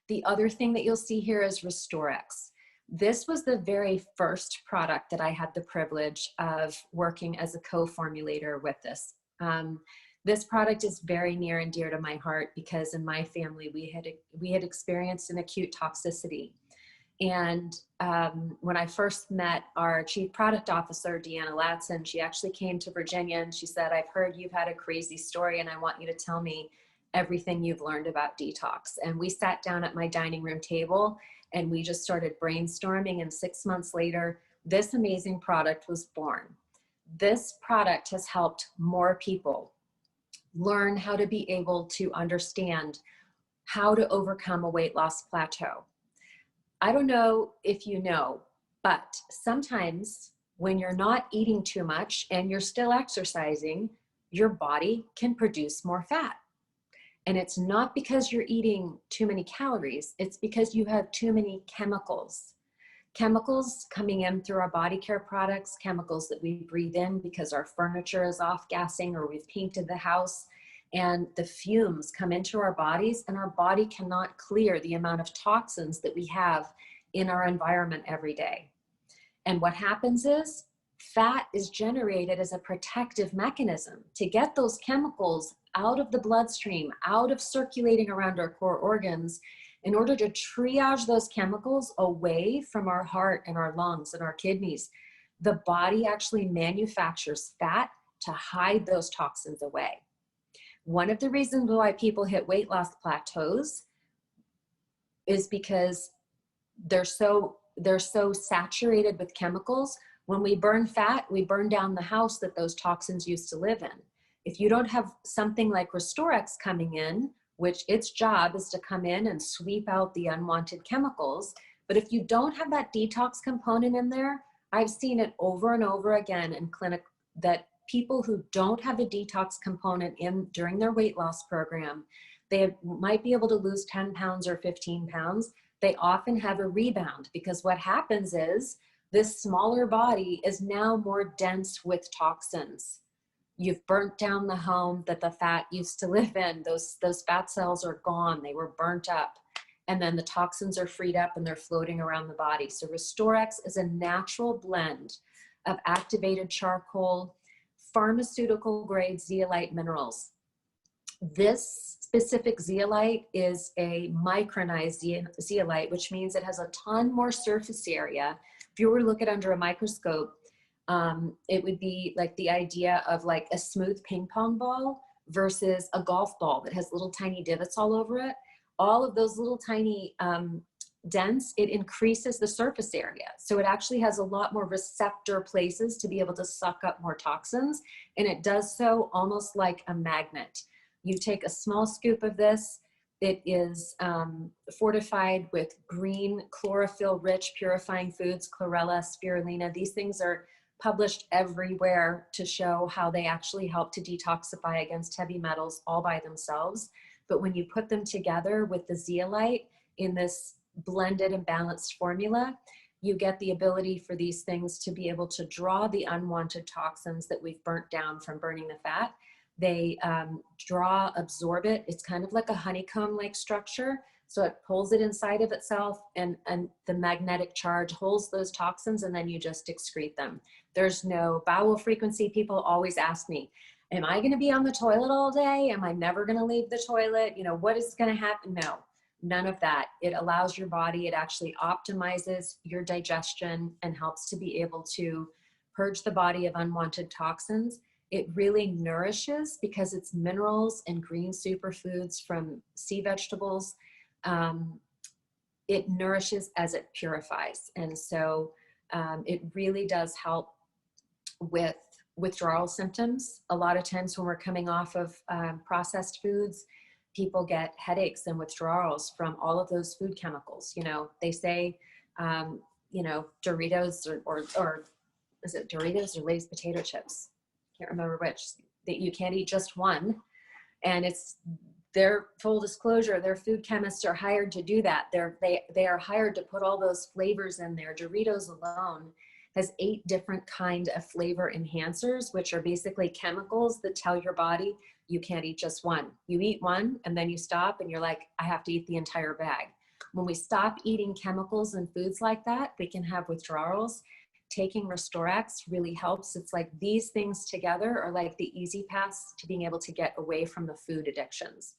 The other thing that you'll see here is Restoriix. This was the very first product that I had the privilege of working as a co-formulator with this. This product is very near and dear to my heart because in my family, we had experienced an acute toxicity. And when I first met our chief product officer, Deanna Latson, she actually came to Virginia and she said, I've heard you've had a crazy story and I want you to tell me everything you've learned about detox. And we sat down at my dining room table and we just started brainstorming, and 6 months later, this amazing product was born. This product has helped more people learn how to be able to understand how to overcome a weight loss plateau. I don't know if you know, but sometimes when you're not eating too much and you're still exercising, your body can produce more fat. And it's not because you're eating too many calories, it's because you have too many chemicals. Chemicals coming in through our body care products, chemicals that we breathe in because our furniture is off-gassing or we've painted the house, and the fumes come into our bodies and our body cannot clear the amount of toxins that we have in our environment every day. And what happens is fat is generated as a protective mechanism to get those chemicals out of the bloodstream, out of circulating around our core organs, in order to triage those chemicals away from our heart and our lungs and our kidneys. The body actually manufactures fat to hide those toxins away. One of the reasons why people hit weight loss plateaus is because they're so saturated with chemicals. When we burn fat, we burn down the house that those toxins used to live in. If you don't have something like Restoriix coming in, which its job is to come in and sweep out the unwanted chemicals, but if you don't have that detox component in there, I've seen it over and over again in clinic that people who don't have a detox component in during their weight loss program, they might be able to lose 10 pounds or 15 pounds. They often have a rebound because what happens is this smaller body is now more dense with toxins. You've burnt down the home that the fat used to live in. Those fat cells are gone. They were burnt up. And then the toxins are freed up and they're floating around the body. So Restoriix is a natural blend of activated charcoal, pharmaceutical grade zeolite minerals. This specific zeolite is a micronized zeolite, which means it has a ton more surface area. If you were to look at under a microscope, it would be like the idea of like a smooth ping pong ball versus a golf ball that has little tiny divots all over it. All of those little tiny dents, it increases the surface area. So it actually has a lot more receptor places to be able to suck up more toxins. And it does so almost like a magnet. You take a small scoop of this. It is fortified with green, chlorophyll-rich purifying foods, chlorella, spirulina. These things are published everywhere to show how they actually help to detoxify against heavy metals all by themselves. But when you put them together with the zeolite in this blended and balanced formula, you get the ability for these things to be able to draw the unwanted toxins that we've burnt down from burning the fat. They absorb it. It's kind of like a honeycomb-like structure. So it pulls it inside of itself and the magnetic charge holds those toxins and then you just excrete them. There's no bowel frequency. People always ask me, am I going to be on the toilet all day? Am I never going to leave the toilet? You know, what is going to happen? No, none of that. It allows your body, it actually optimizes your digestion and helps to be able to purge the body of unwanted toxins. It really nourishes because it's minerals and green superfoods from sea vegetables. It nourishes as it purifies. And so it really does help with withdrawal symptoms. A lot of times when we're coming off of processed foods, people get headaches and withdrawals from all of those food chemicals. You know, they say, you know, Doritos or is it Doritos or Lay's potato chips? Can't remember which, that you can't eat just one. And it's their full disclosure, their food chemists are hired to do that. They are hired to put all those flavors in there. Doritos alone has 8 different kind of flavor enhancers, which are basically chemicals that tell your body you can't eat just one. You eat one and then you stop and you're like, I have to eat the entire bag. When we stop eating chemicals and foods like that, we can have withdrawals. Taking Restoriix really helps. It's like these things together are like the easy paths to being able to get away from the food addictions.